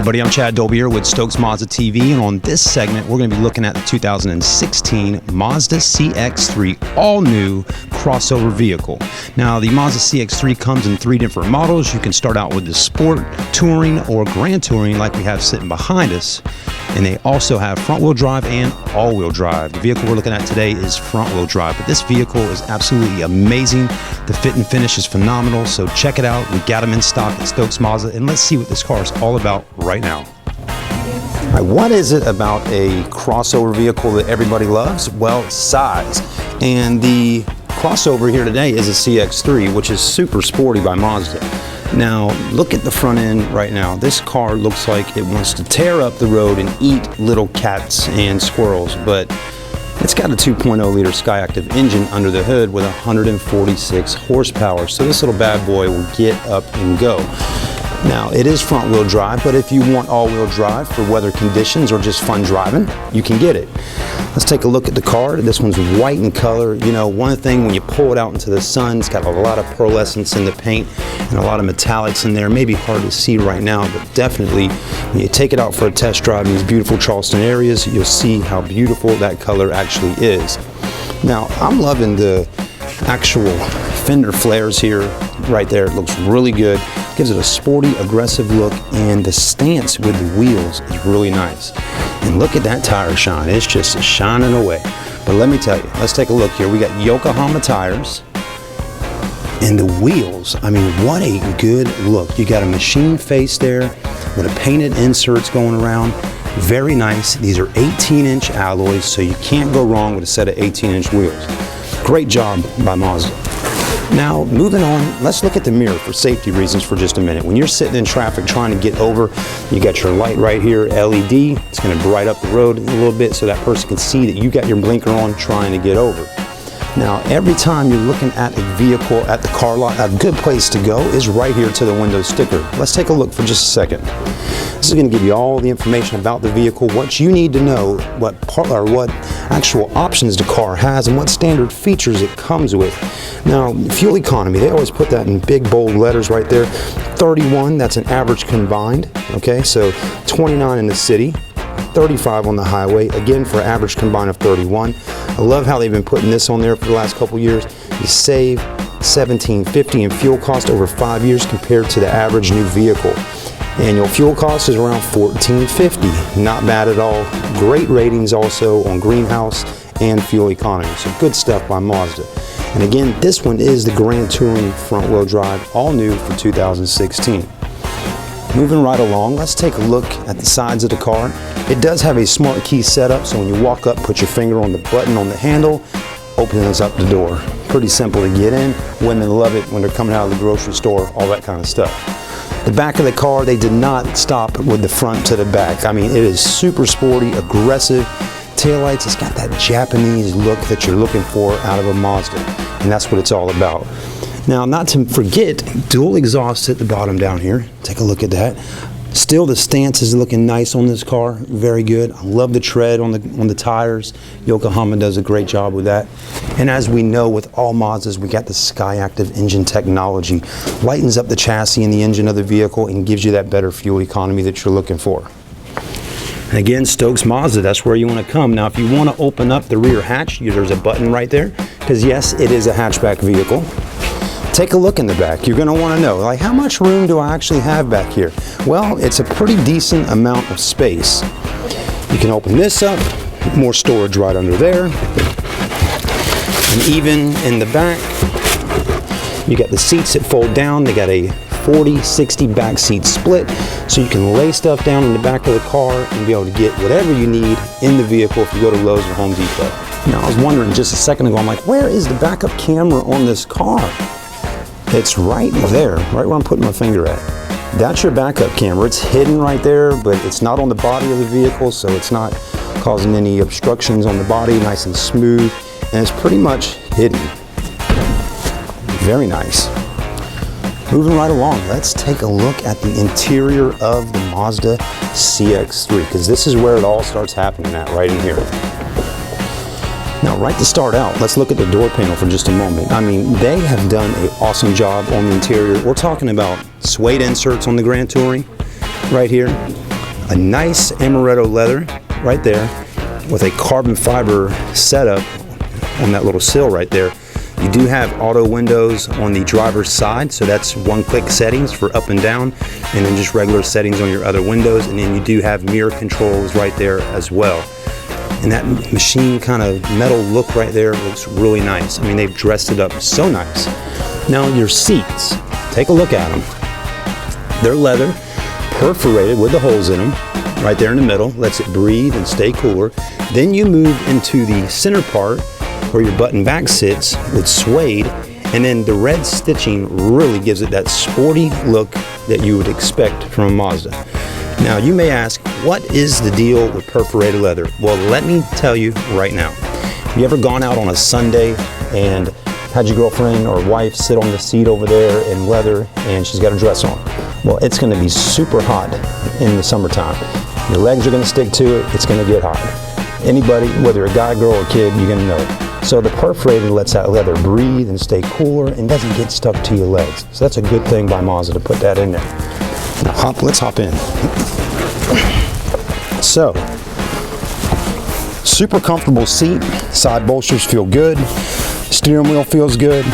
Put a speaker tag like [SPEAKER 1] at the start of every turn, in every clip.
[SPEAKER 1] everybody, I'm Chad Dolbier with Stokes Mazda TV, and on this segment we're going to be looking at the 2016 Mazda CX-3 all-new crossover vehicle. Now the Mazda CX-3 comes in 3 different models. You can start out with the Sport, Touring, or Grand Touring like we have sitting behind us, and they also have front-wheel drive and all-wheel drive. The vehicle we're looking at today is front-wheel drive, but this vehicle is absolutely amazing. The fit and finish is phenomenal, so check it out. We got them in stock at Stokes Mazda, and let's see what this car is all about right now. All right, what is it about a crossover vehicle that everybody loves? Well, size. And the crossover here today is a CX-3, which is super sporty by Mazda. Now, look at the front end right now. This car looks like it wants to tear up the road and eat little cats and squirrels, but it's got a 2.0 liter Skyactiv engine under the hood with 146 horsepower. So this little bad boy will get up and go. Now, it is front wheel drive, but if you want all wheel drive for weather conditions or just fun driving, you can get it. Let's take a look at the car. This one's white in color. You know, one thing when you pull it out into the sun, it's got a lot of pearlescence in the paint and a lot of metallics in there. Maybe hard to see right now, but definitely when you take it out for a test drive in these beautiful Charleston areas, you'll see how beautiful that color actually is. Now, I'm loving the actual fender flares here. Right there, it looks really good. Gives it a sporty, aggressive look, and the stance with the wheels is really nice. And look at that tire shine. It's just shining away. But let me tell you, let's take a look here. We got Yokohama tires. And the wheels, I mean, what a good look. You got a machine face there with a painted inserts going around. Very nice. These are 18-inch alloys, so you can't go wrong with a set of 18-inch wheels. Great job by Mazda. Now, moving on, let's look at the mirror for safety reasons for just a minute. When you're sitting in traffic trying to get over, you got your light right here, LED. It's going to bright up the road a little bit so that person can see that you got your blinker on trying to get over. Now, every time you're looking at a vehicle at the car lot, a good place to go is right here to the window sticker. Let's take a look for just a second. This is going to give you all the information about the vehicle, what you need to know, what actual options the car has, and what standard features it comes with. Now, fuel economy, they always put that in big bold letters right there. 31, that's an average combined, okay? So 29 in the city, 35 on the highway, again for average combined of 31. I love how they've been putting this on there for the last couple years. You save $17.50 in fuel cost over 5 years compared to the average new vehicle. Annual fuel cost is around $14.50. Not bad at all. Great ratings also on greenhouse and fuel economy. So good stuff by Mazda. And again, this one is the Grand Touring front wheel drive, all new for 2016. Moving right along, let's take a look at the sides of the car. It does have a smart key setup, so when you walk up, put your finger on the button on the handle, opens up the door. Pretty simple to get in. Women love it when they're coming out of the grocery store, all that kind of stuff. The back of the car, they did not stop with the front to the back. I mean, it is super sporty, aggressive. Taillights, it's got that Japanese look that you're looking for out of a Mazda, and that's what it's all about. Now, not to forget, dual exhaust at the bottom down here. Take a look at that. Still, the stance is looking nice on this car. Very good. I love the tread on the tires. Yokohama does a great job with that. And as we know with all Mazdas, we got the Skyactiv engine technology. Lightens up the chassis and the engine of the vehicle and gives you that better fuel economy that you're looking for. And again, Stokes Mazda, that's where you want to come. Now, if you want to open up the rear hatch, there's a button right there, because yes, it is a hatchback vehicle. Take a look in the back. You're going to want to know, like, how much room do I actually have back here? Well, it's a pretty decent amount of space. You can open this up, more storage right under there. And even in the back, you got the seats that fold down. They got a 40-60 back seat split, so you can lay stuff down in the back of the car and be able to get whatever you need in the vehicle if you go to Lowe's or Home Depot. Now, I was wondering just a second ago, I'm like, where is the backup camera on this car? It's right there, right where I'm putting my finger at. That's your backup camera. It's hidden right there, but it's not on the body of the vehicle, so it's not causing any obstructions on the body, nice and smooth, and it's pretty much hidden. Very nice. Moving right along, let's take a look at the interior of the Mazda CX-3, because this is where it all starts happening at, right in here. Now, right to start out, let's look at the door panel for just a moment. I mean, they have done an awesome job on the interior. We're talking about suede inserts on the Grand Touring right here. a nice amaretto leather right there with a carbon fiber setup on that little sill right there. You do have auto windows on the driver's side, so that's one-click settings for up and down, and then just regular settings on your other windows, and then you do have mirror controls right there as well. And that machine kind of metal look right there looks really nice. I mean, they've dressed it up so nice. Now your seats, take a look at them. They're leather, perforated with the holes in them, right there in the middle, lets it breathe and stay cooler. Then you move into the center part where your button back sits with suede, and then the red stitching really gives it that sporty look that you would expect from a Mazda. Now you may ask, what is the deal with perforated leather? Well, let me tell you right now. Have you ever gone out on a Sunday and had your girlfriend or wife sit on the seat over there in leather and she's got a dress on? Well, it's going to be super hot in the summertime. Your legs are going to stick to it. It's going to get hot. Anybody, whether a guy, girl, or kid, you're going to know it. So the perforated lets that leather breathe and stay cooler and doesn't get stuck to your legs. So that's a good thing by Mazda to put that in there. Now let's hop in. So, super comfortable seat. Side bolsters feel good. Steering wheel feels good.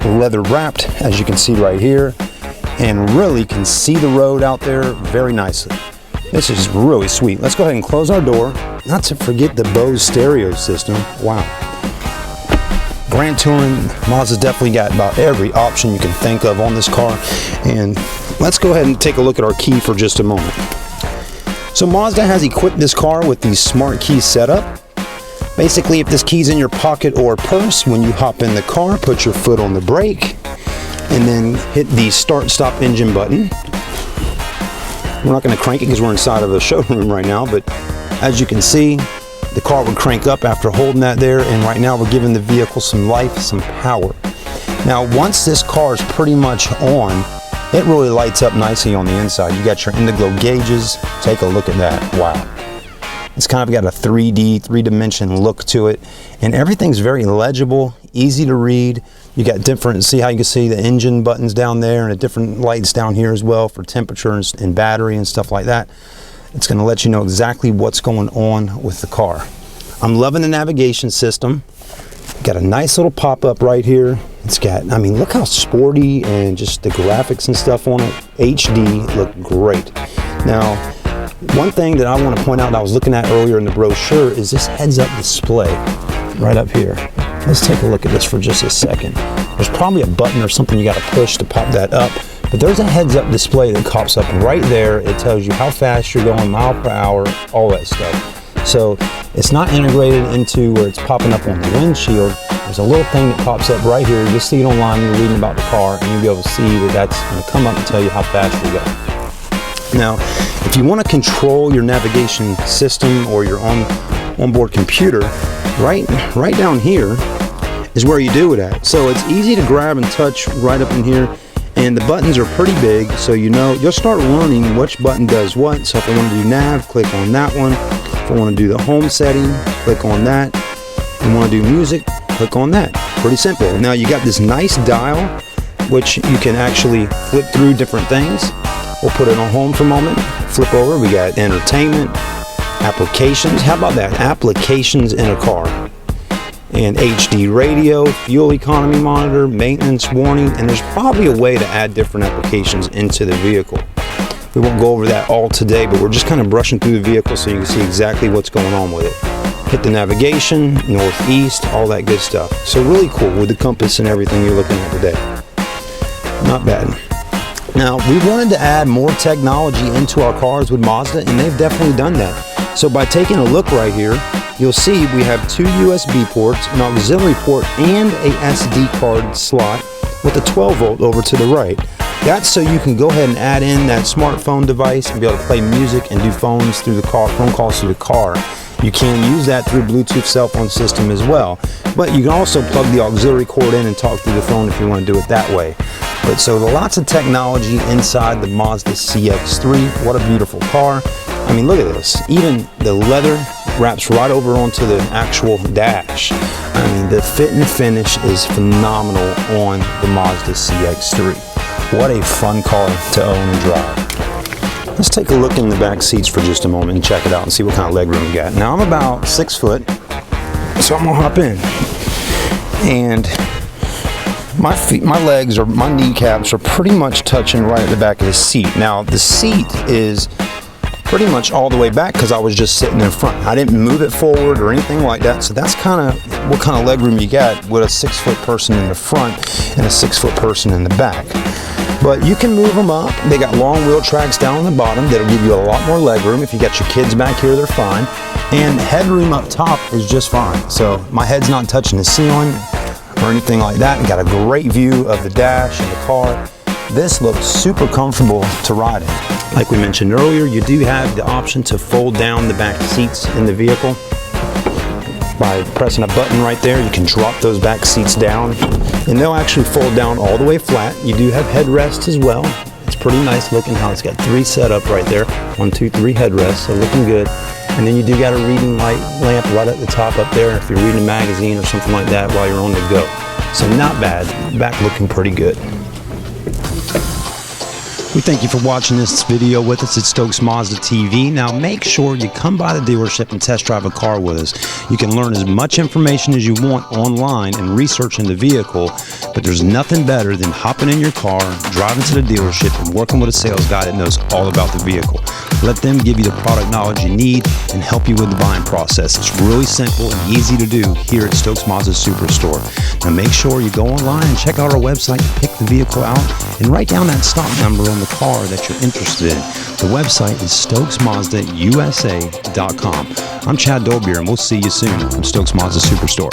[SPEAKER 1] Leather wrapped, as you can see right here. And really can see the road out there very nicely. This is really sweet. Let's go ahead and close our door. Not to forget the Bose stereo system. Wow. Grand Touring, Mazda's definitely got about every option you can think of on this car. And let's go ahead and take a look at our key for just a moment. So Mazda has equipped this car with the smart key setup. Basically, if this key's in your pocket or purse, when you hop in the car, put your foot on the brake and then hit the start stop engine button. We're not going to crank it because we're inside of a showroom right now, but as you can see, the car would crank up after holding that there, and right now we're giving the vehicle some life, some power. Now, once this car is pretty much on, it really lights up nicely on the inside. You got your indigo gauges. Take a look at that. Wow. It's kind of got a 3D, three-dimension look to it, and everything's very legible, easy to read. You got different, see how you can see the engine buttons down there and the different lights down here as well for temperature and battery and stuff like that. It's going to let you know exactly what's going on with the car. I'm loving the navigation system. Got a nice little pop-up right here. It's got, I mean, look how sporty and just the graphics and stuff on it. HD look great. Now, one thing that I want to point out that I was looking at earlier in the brochure is this heads-up display right up here. Let's take a look at this for just a second. There's probably a button or something you got to push to pop that up, but there's a heads-up display that pops up right there. It tells you how fast you're going, mile per hour, all that stuff. So it's not integrated into where it's popping up on the windshield. There's a little thing that pops up right here. You'll see it online when you're reading about the car, and you'll be able to see that that's going to come up and tell you how fast you're going. Now, if you want to control your navigation system or your onboard computer, right down here is where you do it at. So it's easy to grab and touch right up in here, and the buttons are pretty big, so you know you'll start learning which button does what. So if I want to do nav, click on that one. If I want to do the home setting, click on that. If I want to do music, click on that. Pretty simple. Now you got this nice dial, which you can actually flip through different things. We'll put it on home for a moment. Flip over. We got entertainment, applications. How about that? Applications in a car. And HD radio, fuel economy monitor, maintenance warning, and there's probably a way to add different applications into the vehicle. We won't go over that all today, but we're just kind of brushing through the vehicle so you can see exactly what's going on with it. Hit the navigation, northeast, all that good stuff. So really cool with the compass and everything you're looking at today. Not bad. Now, we wanted to add more technology into our cars with Mazda, and they've definitely done that. So by taking a look right here, you'll see we have two USB ports, an auxiliary port, and a SD card slot with a 12 volt over to the right. That's so you can go ahead and add in that smartphone device and be able to play music and do phones through the car, phone calls through the car. You can use that through Bluetooth cell phone system as well. But you can also plug the auxiliary cord in and talk through the phone if you want to do it that way. But so lots of technology inside the Mazda CX-3. What a beautiful car. I mean, look at this. Even the leather wraps right over onto the actual dash. I mean, the fit and finish is phenomenal on the Mazda CX-3. What a fun car to own and drive. Let's take a look in the back seats for just a moment and check it out and see what kind of leg room we got. Now I'm about 6 foot, so I'm gonna hop in. And my legs or my kneecaps are pretty much touching right at the back of the seat. Now the seat is pretty much all the way back because I was just sitting in front. I didn't move it forward or anything like that. So that's kind of what kind of leg room you got with a 6 foot person in the front and a 6 foot person in the back. But you can move them up. They got long wheel tracks down on the bottom that'll give you a lot more leg room. If you got your kids back here, they're fine. And headroom up top is just fine. So my head's not touching the ceiling or anything like that. And got a great view of the dash and the car. This looks super comfortable to ride in. Like we mentioned earlier, you do have the option to fold down the back seats in the vehicle. By pressing a button right there, you can drop those back seats down and they'll actually fold down all the way flat. You do have headrests as well. It's pretty nice looking how it's got 3 set up right there. 1, 2, 3 headrests, so looking good. And then you do got a reading light lamp right at the top up there if you're reading a magazine or something like that while you're on the go. So not bad, back looking pretty good. We thank you for watching this video with us at Stokes Mazda TV. Now make sure you come by the dealership and test drive a car with us. You can learn as much information as you want online and researching the vehicle, but there's nothing better than hopping in your car, driving to the dealership, and working with a sales guy that knows all about the vehicle. Let them give you the product knowledge you need and help you with the buying process. It's really simple and easy to do here at Stokes Mazda Super Store. Now make sure you go online and check out our website, pick the vehicle out, and write down that stock number on the car that you're interested in. The website is stokesmazdausa.com. I'm Chad Dolbier, and we'll see you soon from Stokes Mazda Super Store.